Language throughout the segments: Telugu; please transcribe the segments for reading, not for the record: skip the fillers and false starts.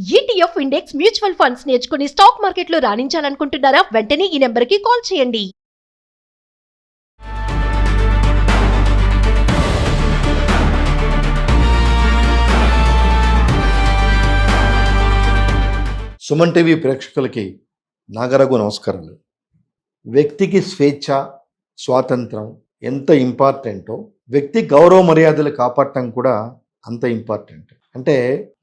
ETF ఇండెక్స్ మ్యూచువల్ ఫండ్స్ నేర్చుకుని స్టాక్ మార్కెట్లో రాణించాలనుకుంటున్నారా? వెంటనే ఈ నెంబర్కి కాల్ చేయండి. సుమన్ టీవీ ప్రేక్షకులకి నాగరఘు నమస్కారాలు. వ్యక్తికి స్వేచ్ఛ, స్వాతంత్రం ఎంత ఇంపార్టెంటో వ్యక్తి గౌరవ మర్యాదలు కాపాడటం కూడా అంత ఇంపార్టెంట్. అంటే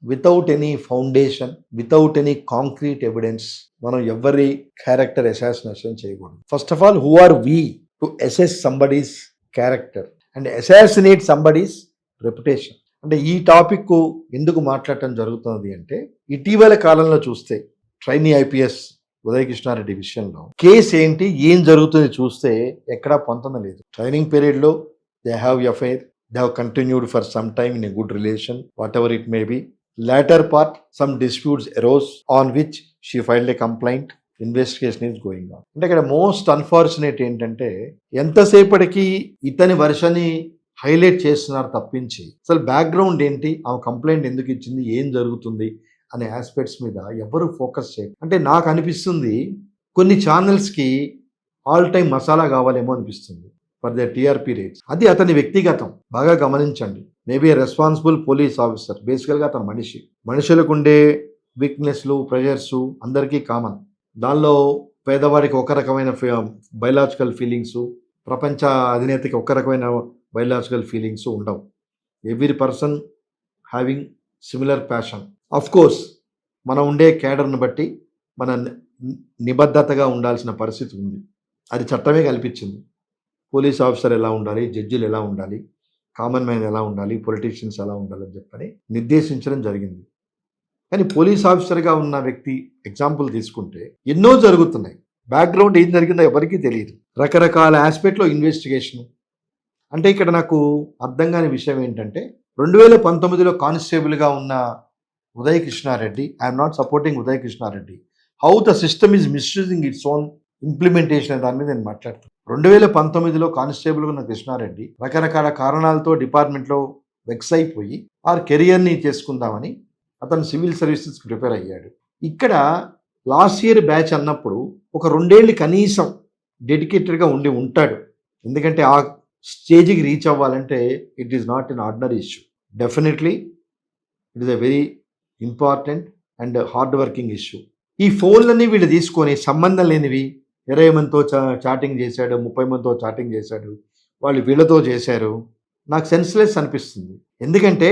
without any foundation, without any concrete evidence మనం ఎవరి క్యారెక్టర్ అసాసినేషన్ చేయకూడదు. First of all, who are we to assess somebody's character and assassinate somebody's reputation? అంటే ఈ టాపిక్ ఎందుకు మాట్లాడటం జరుగుతుంది అంటే, ఇటీవల కాలంలో చూస్తే ట్రైనీ ఐపీఎస్ ఉదయ్ కృష్ణారెడ్డి విషయంలో కేసు ఏంటి, ఏం జరుగుతుంది చూస్తే ఎక్కడా పొంతన లేదు. ట్రైనింగ్ పీరియడ్లో they have affair, they have continued for some time in a good relation, whatever it may be. Latter part, some disputes arose on which she filed a complaint. Investigation is going on. అంటే ఇక్కడ మోస్ట్ అన్ఫార్చునేట్ ఏంటంటే, ఎంతసేపటికి ఇతని వర్షన్ని హైలైట్ చేస్తున్నారు తప్పించి అసలు బ్యాక్గ్రౌండ్ ఏంటి, ఆమె కంప్లైంట్ ఎందుకు ఇచ్చింది, ఏం జరుగుతుంది అనే ఆస్పెక్ట్స్ మీద ఎవరు ఫోకస్ చేయరు. అంటే నాకు అనిపిస్తుంది కొన్ని ఛానల్స్కి ఆల్ టైమ్ మసాలా కావాలేమో అనిపిస్తుంది ఫర్ ద టీఆర్పీ రేట్స్. అది అతని వ్యక్తిగతం, బాగా గమనించండి. మేబీ రెస్పాన్సిబుల్ పోలీస్ ఆఫీసర్, బేసికల్గా అతను మనుషులకు ఉండే వీక్నెస్లు, ప్రెషర్స్ అందరికీ కామన్. దానిలో పేదవాడికి ఒక రకమైన బయలాజికల్ ఫీలింగ్స్, ప్రపంచ అధినేతకి ఒక రకమైన బయలాజికల్ ఫీలింగ్స్ ఉండవు. Every person having similar passion. Of course మనం ఉండే క్యాడర్ను బట్టి మన నిబద్ధతగా ఉండాల్సిన పరిస్థితి ఉంది. అది చట్టమే కల్పించింది. పోలీస్ ఆఫీసర్ ఎలా ఉండాలి, జడ్జిలు ఎలా ఉండాలి, కామన్ మ్యాన్ ఎలా ఉండాలి, పొలిటీషియన్స్ ఎలా ఉండాలని చెప్పని నిర్దేశించడం జరిగింది. కానీ పోలీస్ ఆఫీసర్గా ఉన్న వ్యక్తి ఎగ్జాంపుల్ తీసుకుంటే ఎన్నో జరుగుతున్నాయి. బ్యాక్గ్రౌండ్ ఏం జరిగిందో ఎవరికీ తెలియదు. రకరకాల ఆస్పెక్ట్లో ఇన్వెస్టిగేషన్. అంటే ఇక్కడ నాకు అర్థం కాని విషయం ఏంటంటే, 2019లో కానిస్టేబుల్గా ఉన్న Uday Krishna Reddy, I'm not supporting Uday Krishna Reddy, how the system is misusing its own implementation దాని మీద నేను మాట్లాడుతాను. 2019లో కానిస్టేబుల్గా ఉన్న కృష్ణారెడ్డి రకరకాల కారణాలతో డిపార్ట్మెంట్లో వెక్స్ అయిపోయి ఆ కెరియర్ని చేసుకుందామని అతను సివిల్ సర్వీసెస్ ప్రిపేర్ అయ్యాడు. ఇక్కడ లాస్ట్ ఇయర్ బ్యాచ్ అన్నప్పుడు ఒక 2 ఏళ్ళు కనీసం డెడికేటెడ్గా ఉంటాడు. ఎందుకంటే ఆ స్టేజ్కి రీచ్ అవ్వాలంటే it is not an ordinary issue. Definitely it is a very important and hard working issue. ఈ ఫోన్లన్నీ వీళ్ళు తీసుకొని సంబంధం లేనివి 20 మందితో చాటింగ్ చేశాడు, 30 మందితో చాటింగ్ చేశాడు, వాళ్ళు వీళ్ళతో చేశారు. నాకు సెన్స్లెస్ అనిపిస్తుంది. ఎందుకంటే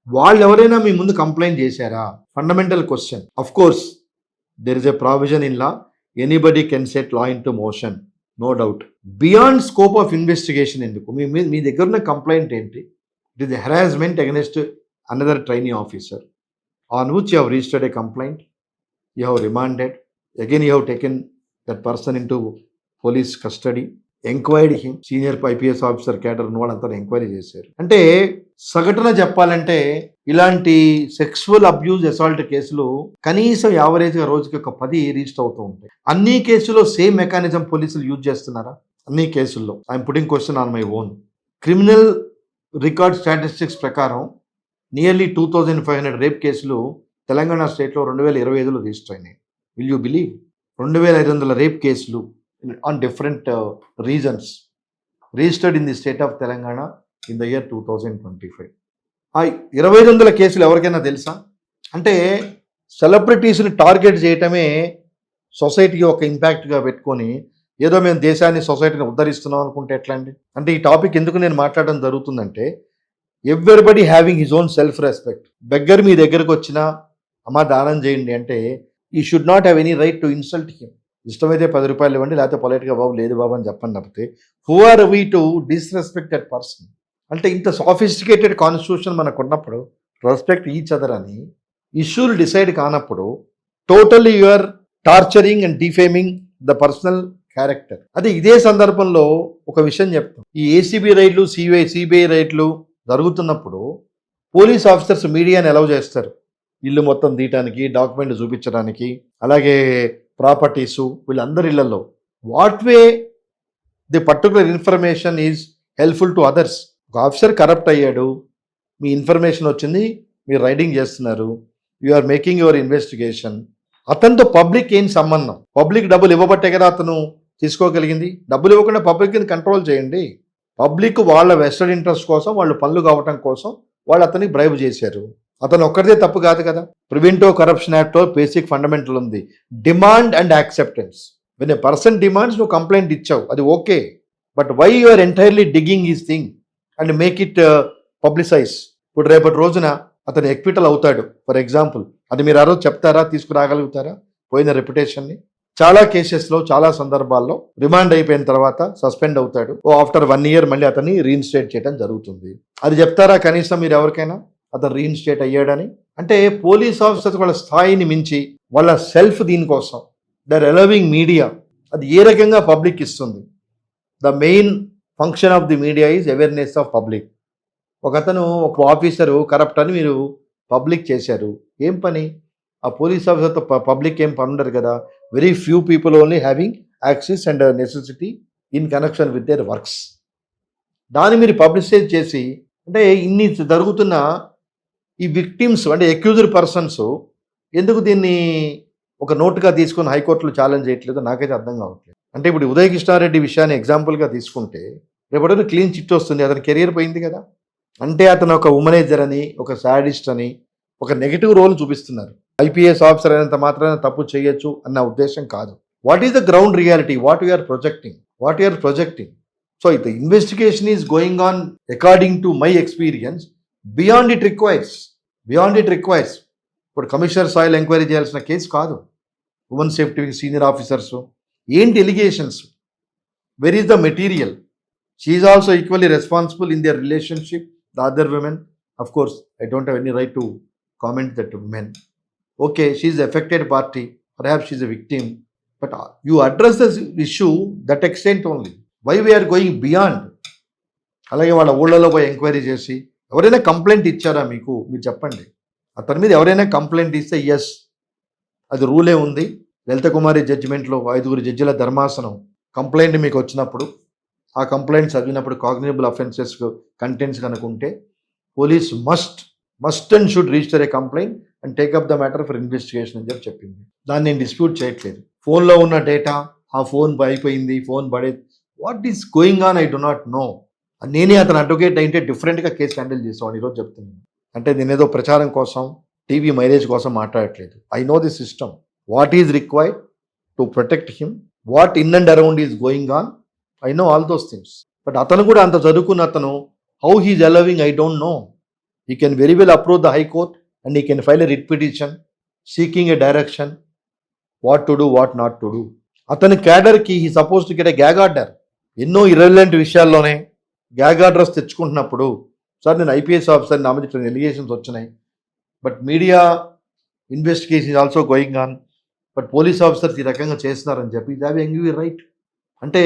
వాళ్ళు ఎవరైనా మీ ముందు కంప్లైంట్ చేశారా? Fundamental question. Of course there is a provision in law, anybody can set law in to motion, no doubt. Beyond scope of investigation ఎందుకు? మీ దగ్గర ఉన్న కంప్లైంట్ ఏంటి? It is harassment against another trainee officer on which you have registered a complaint, you have remanded, again you have taken that person into police custody, enquiry him, senior IPS officer cadre వాళ్ళంతా ఎంక్వైరీ చేశారు. అంటే సగటున చెప్పాలంటే ఇలాంటి సెక్సువల్ అబ్యూజ్, అసాల్ట్ కేసులు కనీసం యావరేజ్గా రోజుకి ఒక 10 రిజిస్టర్ అవుతూ ఉంటాయి. అన్ని కేసుల్లో సేమ్ మెకానిజం పోలీసులు యూజ్ చేస్తున్నారా? అన్ని కేసుల్లో I'm putting question on my own. Criminal record statistics ప్రకారం నియర్లీ 2500 రేప్ కేసులు తెలంగాణ స్టేట్లో 2025లో రిజిస్టర్ అయినాయి. Will you believe? 2500 రేప్ కేసులు on different reasons registered in the state of Telangana in the year 2025. ఆ 2500 కేసులు ఎవరికైనా తెలుసా? అంటే సెలబ్రిటీస్ని టార్గెట్ చేయటమే సొసైటీకి ఒక ఇంపాక్ట్గా పెట్టుకొని ఏదో మేము దేశాన్ని, సొసైటీని ఉద్ధరిస్తున్నాం అనుకుంటే ఎట్లా అండి? అంటే ఈ టాపిక్ ఎందుకు నేను మాట్లాడడం జరుగుతుందంటే, everybody having his own self respect. Beggar మీ దగ్గరకు వచ్చినా అమ్మా దానం చేయండి అంటే he should not have any right to insult him. ఇష్టమైతే 10 రూపాయలు ఇవ్వండి, లేకపోతే పొలైట్గా బాబు లేదు బాబు అని చెప్పండి. తప్పితే who are we to disrespect that person? అంటే ఇంత సాఫిస్టికేటెడ్ కాన్స్టిట్యూషన్ మనకు ఉన్నప్పుడు రెస్పెక్ట్ ఈచ్ అదర్ అని ఇష్యూలు డిసైడ్ కానప్పుడు totally you are torturing and defaming the personal character. అదే ఇదే సందర్భంలో ఒక విషయం చెప్తాం. ఈ ఏసీబీ రైడ్లు, సిబిఐ రైడ్లు జరుగుతున్నప్పుడు పోలీస్ ఆఫీసర్స్ మీడియాని అలౌ చేస్తారు ఇల్లు మొత్తం తీయటానికి, డాక్యుమెంట్ చూపించడానికి, అలాగే ప్రాపర్టీసు, వీళ్ళందరి ఇళ్లలో. What way the particular information is helpful to others? ఒక ఆఫీసర్ కరప్ట్ అయ్యాడు, మీ ఇన్ఫర్మేషన్ వచ్చింది, మీరు రైడింగ్ చేస్తున్నారు, you are making your investigation. అతనితో పబ్లిక్ ఏం సంబంధం? పబ్లిక్ డబ్బులు ఇవ్వబట్టే కదా అతను తీసుకోగలిగింది. డబ్బులు ఇవ్వకుండా పబ్లిక్ని కంట్రోల్ చేయండి. పబ్లిక్ వాళ్ళ వెస్టెడ్ ఇంట్రెస్ట్ కోసం, వాళ్ళు పనులు కావటం కోసం వాళ్ళు అతనికి బ్రైబ్ చేశారు. అతను ఒక్కరిదే తప్పు కాదు కదా. ప్రివెంటివ్ కరప్షన్ యాక్ట్లో బేసిక్ ఫండమెంటల్ ఉంది, demand and acceptance. When a person demands, నువ్వు కంప్లైంట్ ఇచ్చావు, అది okay. But why you are entirely digging this thing and make it publicize? ఇప్పుడు రేపటి రోజున అతను ఎక్విటల్ అవుతాడు ఫర్ ఎగ్జాంపుల్, అది మీరు ఆ రోజు చెప్తారా, తీసుకురాగలుగుతారా పోయిన రెప్యుటేషన్ని? చాలా కేసెస్లో, చాలా సందర్భాల్లో రిమాండ్ అయిపోయిన తర్వాత సస్పెండ్ అవుతాడు. ఆఫ్టర్ 1 year మళ్ళీ అతన్ని రీఇన్స్టేట్ చేయడం జరుగుతుంది. అది చెప్తారా కనీసం మీరు ఎవరికైనా అతను రీఇన్స్టేట్ అయ్యాడని? అంటే పోలీస్ ఆఫీసర్స్ వాళ్ళ స్థాయిని మించి వాళ్ళ సెల్ఫ్ దీనికోసం దర్ అలవింగ్ మీడియా, అది ఏ రకంగా పబ్లిక్ ఇస్తుంది? The main function of the media is awareness of public. ఒక ఆఫీసరు కరప్ట్ అని మీరు పబ్లిక్ చేశారు, ఏం పని? ఆ పోలీస్ ఆఫీసర్తో పబ్లిక్ ఏం పని ఉండరు కదా. Very few people only having access and necessity in connection with their works. దాన్ని మీరు పబ్లిసైజ్ చేసి, అంటే ఇన్ని జరుగుతున్న ఈ విక్టిమ్స్ అంటే అక్యూజ్డ్ పర్సన్స్ ఎందుకు దీన్ని ఒక నోటుగా తీసుకొని హైకోర్టులో ఛాలెంజ్ చేయట్లేదు నాకైతే అర్థం కావట్లేదు. అంటే ఇప్పుడు ఉదయ్ కృష్ణారెడ్డి విషయాన్ని ఎగ్జాంపుల్గా తీసుకుంటే రేపటి క్లీన్ చిట్ వస్తుంది, అతని కెరీర్ పోయింది కదా. అంటే అతను ఒక ఉమనైజర్ అని, ఒక సాడిస్ట్ అని, ఒక నెగిటివ్ రోల్ చూపిస్తున్నారు. ఐపీఎస్ ఆఫీసర్ అయినంత మాత్రాన తప్పు చేయొచ్చు అన్న ఉద్దేశం కాదు. What is the ground reality? What you're projecting? So the investigation is going on according to my experience beyond it requires. ఇప్పుడు కమిషనర్ స్థాయిలో ఎంక్వైరీ చేయాల్సిన కేసు కాదు. ఉమెన్ సేఫ్టీ సీనియర్ ఆఫీసర్స్ ఏంటి allegations? Where is the material? She is also equally responsible in their relationship, the other women. Of course, I don't have any right to comment that women. Okay, she is the affected party, perhaps she is a victim, but you address this issue that extent only. Why we are going beyond? అలాగే వాళ్ళ ఊళ్ళలో పోయి ఎంక్వైరీ చేసి ఎవరైనా కంప్లైంట్ ఇచ్చారా మీకు? మీరు చెప్పండి. అతని మీద ఎవరైనా కంప్లైంట్ ఇస్తే ఎస్, అది రూలే ఉంది. లలిత కుమారి జడ్జిమెంట్లో 5 జడ్జిల ధర్మాసనం కంప్లైంట్ మీకు వచ్చినప్పుడు, ఆ కంప్లైంట్ చదివినప్పుడు కాగ్నిజబుల్ అఫెన్సెస్ కంటెంట్స్ కనుకుంటే police must and should register a complaint and take up the matter for investigation అని చెప్పింది. దాన్ని నేను డిస్ప్యూట్ చేయట్లేదు. ఫోన్లో ఉన్న డేటా, ఆ ఫోన్ అయిపోయింది, ఫోన్ పడే, what is going on I do not know. నేనే అతను అడ్వకేట్ అయితే డిఫరెంట్గా కేసు హ్యాండిల్ చేసామని ఈరోజు చెప్తున్నాను. అంటే నేనేదో ప్రచారం కోసం, టీవీ మైలేజ్ కోసం మాట్లాడట్లేదు. I know the system, what is required to protect him, what in and around is going on. I know all those things. But అతను కూడా అంత చదువుకున్న అతను, how he's allowing I don't know. He can very well approach the High Court and he can file a writ petition seeking a direction what to do, what not to do. అతని క్యాడర్కి he suppose to get a gag order. ఎన్నో ఇర్రెలెంట్ విషయాల్లోనే గ్యాగ్ ఆర్డర్స్ తెచ్చుకుంటున్నప్పుడు, సార్ నేను ఐపీఎస్ ఆఫీసర్, నా మీద ఎలిగేషన్స్ వచ్చినాయి, but media investigation also going on, but police officers ఈ రకంగా చేస్తున్నారని చెప్పి ఇది హ్యావింగ్ యూ రైట్. అంటే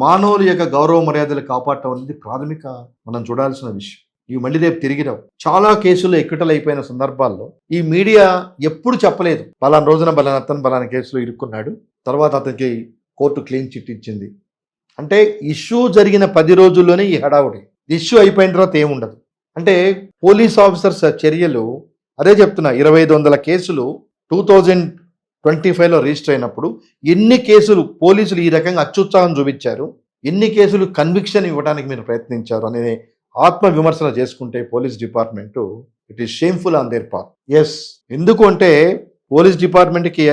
మానవుల యొక్క గౌరవ మర్యాదలు కాపాడటం అనేది ప్రాథమిక మనం చూడాల్సిన విషయం. ఇవి మళ్ళీ రేపు తిరిగిరావు. చాలా కేసులు ఎక్విటల్ అయిపోయిన సందర్భాల్లో ఈ మీడియా ఎప్పుడు చెప్పలేదు పలానా రోజున పలానా కేసులో ఇరుక్కున్నాడు, తర్వాత అతనికి కోర్టు క్లీన్ చిట్ ఇచ్చింది. అంటే ఇష్యూ జరిగిన 10 రోజుల్లోనే ఈ హడావుడి. ఇష్యూ అయిపోయిన తర్వాత ఏముండదు. అంటే పోలీస్ ఆఫీసర్స్ చర్యలు, అదే చెప్తున్నా, 2500 కేసులు 2025లో రిజిస్టర్ అయినప్పుడు ఎన్ని కేసులు పోలీసులు ఈ రకంగా అత్యుత్సాహం చూపించారు, ఎన్ని కేసులు కన్విక్షన్ ఇవ్వడానికి మీరు ప్రయత్నించారు అనే ఆత్మ విమర్శన చేసుకుంటే police department, it is shameful on their part. Yes, ఎందుకు అంటే పోలీస్ డిపార్ట్మెంట్కి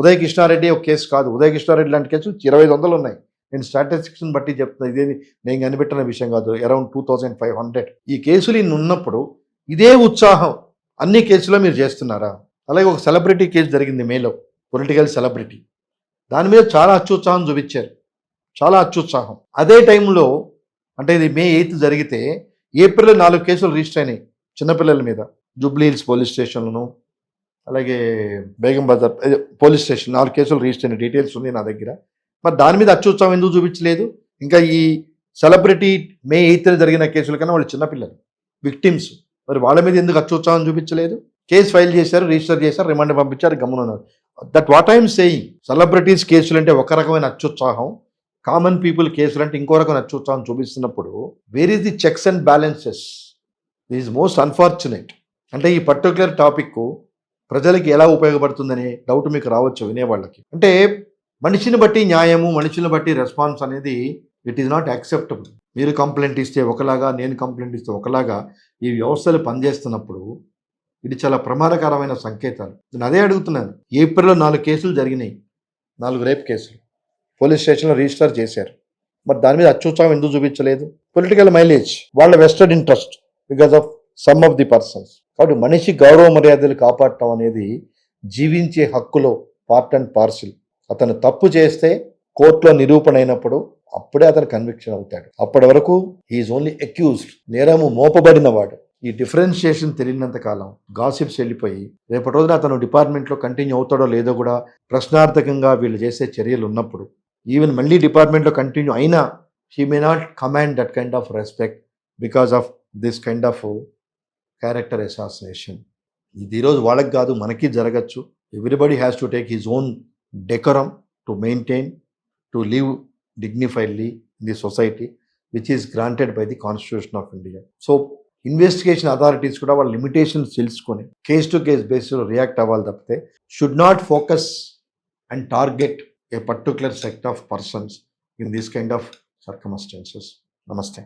ఉదయ్ కృష్ణారెడ్డి ఒక కేసు కాదు, ఉదయ్ కృష్ణారెడ్డి లాంటి కేసులు 2500 ఉన్నాయి. నేను స్టాటిస్టిక్స్ని బట్టి చెప్తున్నా, ఇదేది నేను కనిపెట్టిన విషయం కాదు. అరౌండ్ 2500 ఈ కేసులు ఇన్ని ఉన్నప్పుడు ఇదే ఉత్సాహం అన్ని కేసులో మీరు చేస్తున్నారా? అలాగే ఒక సెలబ్రిటీ కేసు జరిగింది మేలో, పొలిటికల్ సెలబ్రిటీ, దాని మీద చాలా అత్యుత్సాహం చూపించారు, చాలా అత్యుత్సాహం. అదే టైంలో, అంటే ఇది May 8th జరిగితే ఏప్రిల్లో 4 కేసులు రిజిస్టర్ అయినాయి చిన్నపిల్లల మీద. జూబ్లీ హిల్స్ పోలీస్ స్టేషన్లను, అలాగే బేగం బజార్ పోలీస్ స్టేషన్ 4 కేసులు రిజిస్టర్ అయిన డీటెయిల్స్ ఉంది నా దగ్గర. మరి దాని మీద అత్యుత్సాహం ఎందుకు చూపించలేదు? ఇంకా ఈ సెలబ్రిటీ May 8th జరిగిన కేసుల కన్నా వాళ్ళు చిన్నపిల్లలు విక్టిమ్స్, మరి వాళ్ళ మీద ఎందుకు అత్యుత్సాహం చూపించలేదు? కేసు ఫైల్ చేశారు, రిజిస్టర్ చేశారు, రిమాండ్ పంపించారు, గమ్మునున్నారు. That what I'm saying. Celebrities కేసులు అంటే ఒక రకమైన అత్యుత్సాహం, కామన్ పీపుల్ కేసులు అంటే ఇంకో రకమైన అత్యుత్సాహం చూపిస్తున్నప్పుడు where is the checks and balances? This is most unfortunate. అంటే ఈ పర్టికులర్ టాపిక్ ప్రజలకి ఎలా ఉపయోగపడుతుందనే డౌట్ మీకు రావచ్చు వినేవాళ్ళకి. అంటే మనిషిని బట్టి న్యాయము, మనుషులను బట్టి రెస్పాన్స్ అనేది ఇట్ ఈస్ నాట్ యాక్సెప్టబుల్. మీరు కంప్లైంట్ ఇస్తే ఒకలాగా, నేను కంప్లైంట్ ఇస్తే ఒకలాగా ఈ వ్యవస్థలు పనిచేస్తున్నప్పుడు ఇది చాలా ప్రమాదకరమైన సంకేతాలు. నేను అదే అడుగుతున్నాను. ఏప్రిల్లో 4 కేసులు జరిగినాయి, 4 రేప్ కేసులు పోలీస్ స్టేషన్లో రిజిస్టర్ చేశారు. మరి దాని మీద అత్యుత్సాహం ఎందుకు చూపించలేదు? పొలిటికల్ మైలేజ్, వాళ్ళ vested interest because of some of the persons. కాబట్టి మనిషి గౌరవ మర్యాదలు కాపాడటం అనేది జీవించే హక్కులో పార్ట్ అండ్ పార్సిల్. అతను తప్పు చేస్తే కోర్టులో నిరూపణ అయినప్పుడు అప్పుడే అతను కన్విక్షన్ అవుతాడు. అప్పటి వరకు హీఈస్ ఓన్లీ అక్యూజ్డ్, నేరము మోపబడిన వాడు. ఈ డిఫరెన్షియేషన్ తెలియనంత కాలం గాసిప్స్ వెళ్ళిపోయి రేపటి రోజున అతను డిపార్ట్మెంట్లో కంటిన్యూ అవుతాడో లేదో కూడా ప్రశ్నార్థకంగా వీళ్ళు చేసే చర్యలు ఉన్నప్పుడు, ఈవెన్ మళ్ళీ డిపార్ట్మెంట్లో కంటిన్యూ అయినా he may not command that kind of respect because of this kind of character assassination. ఇది ఈరోజు వాళ్ళకి కాదు, మనకి జరగచ్చు. Everybody has to take his own decorum to maintain, to live dignifiedly in the society which is granted by the Constitution of India. So investigation authorities కూడా వాళ్ళ లిమిటేషన్స్ తెలుసుకొని కేస్ టు కేస్ బేస్లో రియాక్ట్ అవ్వాలి తప్పితే should not focus and target A particular sect of persons in this kind of circumstances. నమస్తే.